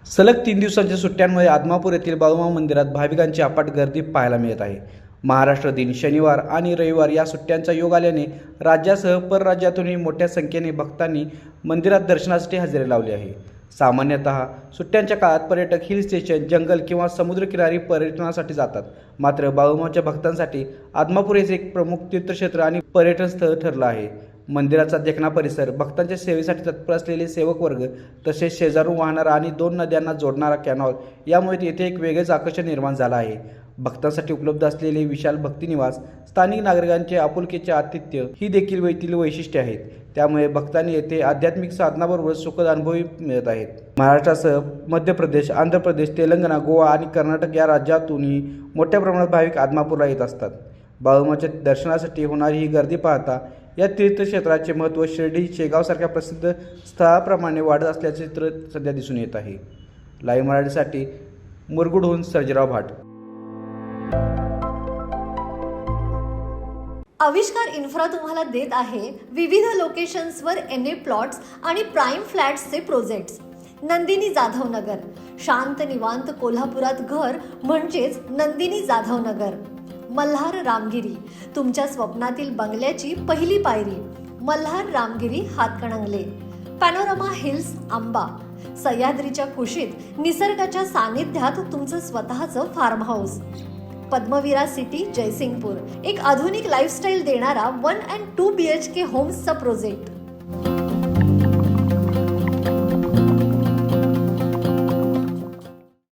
सलग 3 दिवसांच्या सुट्ट्यांमुळे आदमापूर येथील बाळूमामा मंदिरात भाविकांची अफाट गर्दी पाहायला मिळत आहे. महाराष्ट्र दिन, शनिवार आणि रविवार या सुट्ट्यांचा योग आल्याने राज्यासह परराज्यातूनही मोठ्या संख्येने भक्तांनी मंदिरात दर्शनासाठी हजेरी लावली आहे. सामान्यतः सुट्ट्यांच्या काळात पर्यटक हिल स्टेशन, जंगल किंवा समुद्रकिनारी पर्यटनासाठी जातात. मात्र बाळूमामाच्या भक्तांसाठी आदमापूर हे एक प्रमुख तीर्थक्षेत्र आणि पर्यटन स्थळ ठरलं आहे. मंदिराचा देखणा परिसर, भक्तांच्या सेवेसाठी तत्पर असलेले सेवक वर्ग, तसेच शेजारून वाहणारा आणि 2 नद्यांना जोडणारा कॅनॉल यामुळे येथे एक वेगळेच आकर्षण निर्माण झालं आहे. भक्तांसाठी उपलब्ध असलेले विशाल भक्तिनिवास, स्थानिक नागरिकांचे आपुलकीचे आतिथ्य ही देखील येथील वैशिष्ट्ये आहेत. त्यामुळे भक्तांनी येथे आध्यात्मिक साधनाबरोबर सुखद अनुभवही मिळत आहेत. महाराष्ट्रासह मध्य प्रदेश, आंध्र प्रदेश, तेलंगणा, गोवा आणि कर्नाटक या राज्यातूनही मोठ्या प्रमाणात भाविक आदमापूरला येत असतात. बाळूमामाच्या दर्शनासाठी होणारी ही गर्दी पाहता या तीर्थक्षेत्राचे महत्त्व शिर्डी, शेगावसारख्या प्रसिद्ध स्थळाप्रमाणे वाढत असल्याचे चित्र सध्या दिसून येत आहे. लाईव्ह मराठीसाठी मुरगुडहून सर्जेराव भाट. आविष्कार इन्फ्रा तुम्हाला देत आहे विविध लोकेशन्सवर NA प्लॉट्स आणि प्राईम फ्लॅट्सचे प्रोजेक्ट्स. नंदिनी जाधव नगर, शांत निवांत कोल्हापुरात घर म्हणजेच नंदिनी जाधव नगर. मल्हार रामगिरी, तुमच्या स्वप्नातील बंगल्याची पहिली पायरी. मल्हार रामगिरी हातकणंगले. पॅनोरमा हिल्स आंबा, सह्याद्रीच्या कुशीत निसर्गाच्या सानिध्यात तुमचं स्वतःचं फार्म हाऊस. पद्मविरा सिटी जयसिंगपूर, एक आधुनिक लाईफस्टाईल देणारा 1 and 2 BHK होम्सचा प्रोजेक्ट.